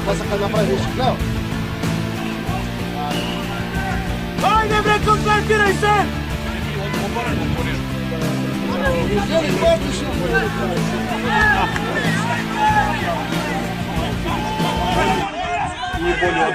Passa cada pra gente, Léo. Vai, Nebre, koncentraj se! I bolje od...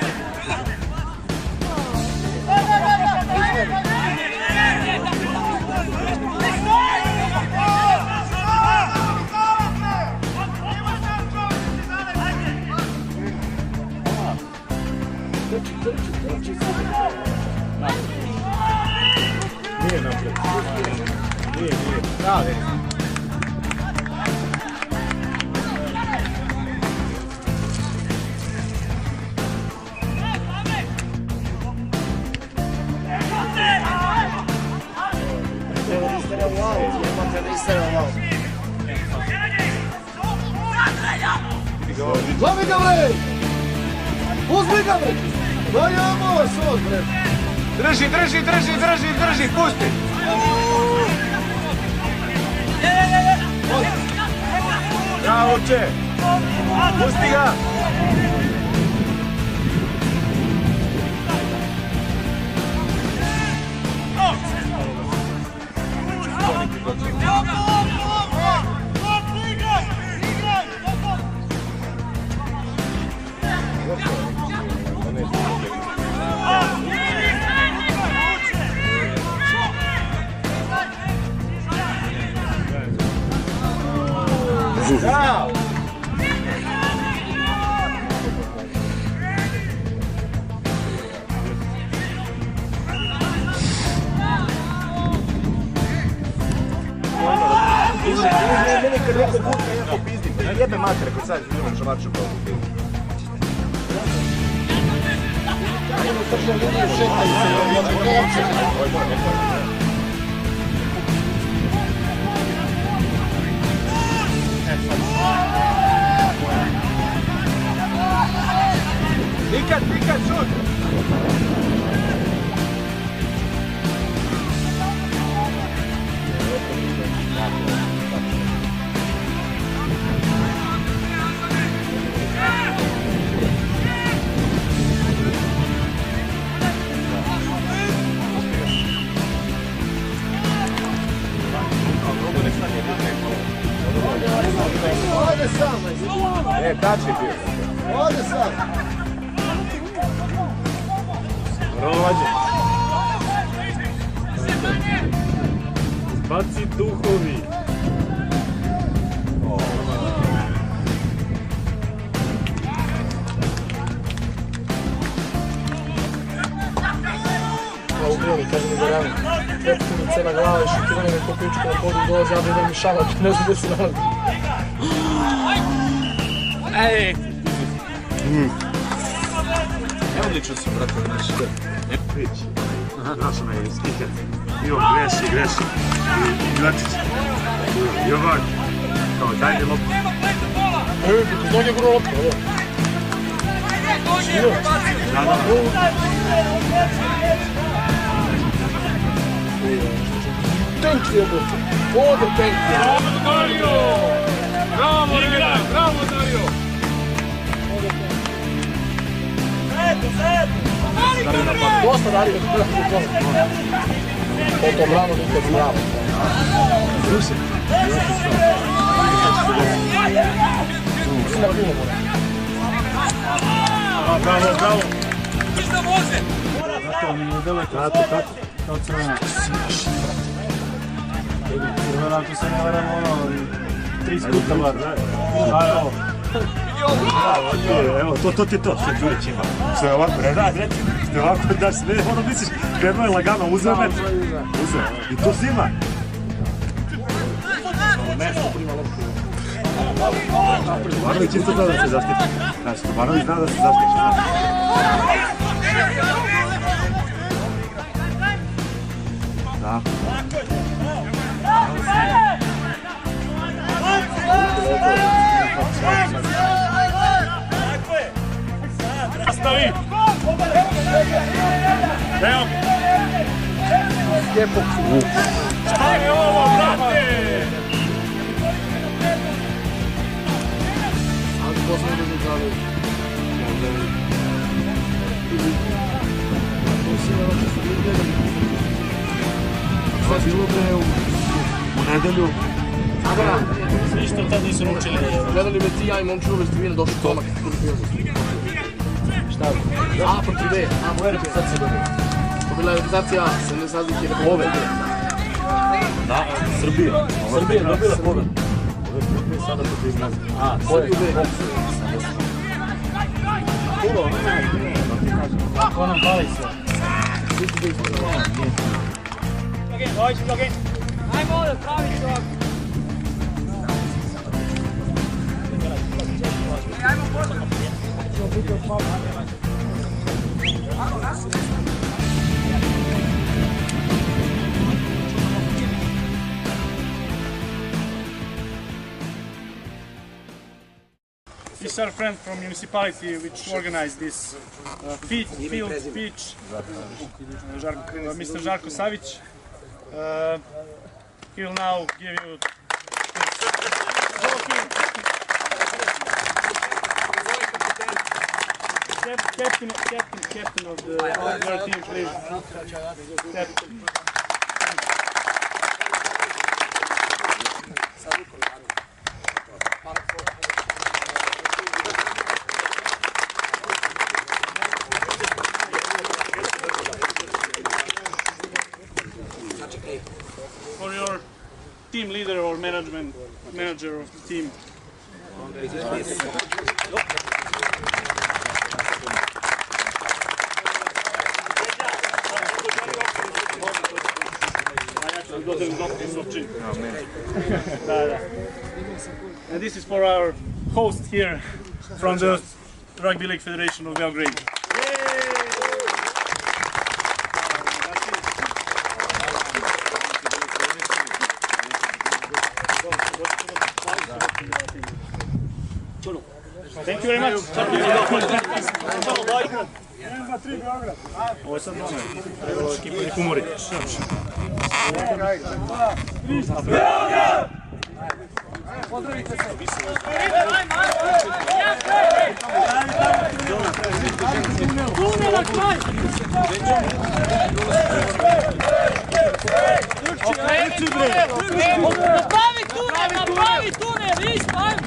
Nije napred. Nije. Pravi. Lovi ga, bre! Uzmi ga, bre! Dajamo sos, bre! Drži, pusti! Bravo, če! Pusti ga! Bravo! Mene kad neko puta, neko pizdi, jebe matere kod sad imam šamaču kao u pivu. Ajmo tržne linije, šetaju se, Nikad, šut! Ode sam! Tač je bio. Ode sam! Rođe. Baci duhovi. Ugrani, kaže mi Gorani. Pretpunice na glava i šutiranje me po pičku na podu dolaze, ja bi mi šalak, ne znam gdje se nalazi. Ej! Odlično su, brate, znači. Priči. Znaš onaj skiker. I on greši. I Grčić. I ovak. Kao, daj mi loptu. Bez noge gura loptu, ovo. Tank je bilo. Ode tank. Bravo, Dario! Bravo, Dario! Dosta Dario. To bravo, nikad bravo. Rusi. Mislim da puno mora. Bravo. Zato mi je daleko. Tako. Kao crvena. Crvena, ako se ne varam, ono, 3 skuta bar. Evo. Evo, to ti je to, što Đurić ima. Što je ovako, ne radi, reći, što je ovako, da se ne, ono misliš, krenuo je lagano, uzeo meč. Uzeo. I to si ima. Stvarnović isto zna da se zaštiti. Znači, Stvarnović zna da se zaštiti. Da. Nastavi! Evo! Skepok. Šta je ovo, brate? Ali posljedno da mi zavljaju. Sad bilo bre u nedelju. Ništa tad nisu naučili. Gledali me ti, ja i momčinu bez tribine došli tomak. Šta je? A, protiv B. A, moja reprezentacija dobila. To bila reprezentacija, se ne sazi kje ove. Da, Srbija. Srbija dobila pobjed. Ove Srbije sada protiv nas. A, Srbiju B. Ko nam pali sve? Ajmo ovdje, pravi čovjek. Ajmo pozdrav. This is our friend from municipality which organized this field speech, Mr. Žarko Savić. He will now give you captain of your team, please. Captain. For your team leader or manager of the team. And this is for our host here from the Rugby League Federation of Belgrade. Thank you very much. Ovo je sad ono, trebalo škipanje humori. Pozdravite se. Tunela kraj! Napravi tunel, isto, ajmo!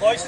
Boys,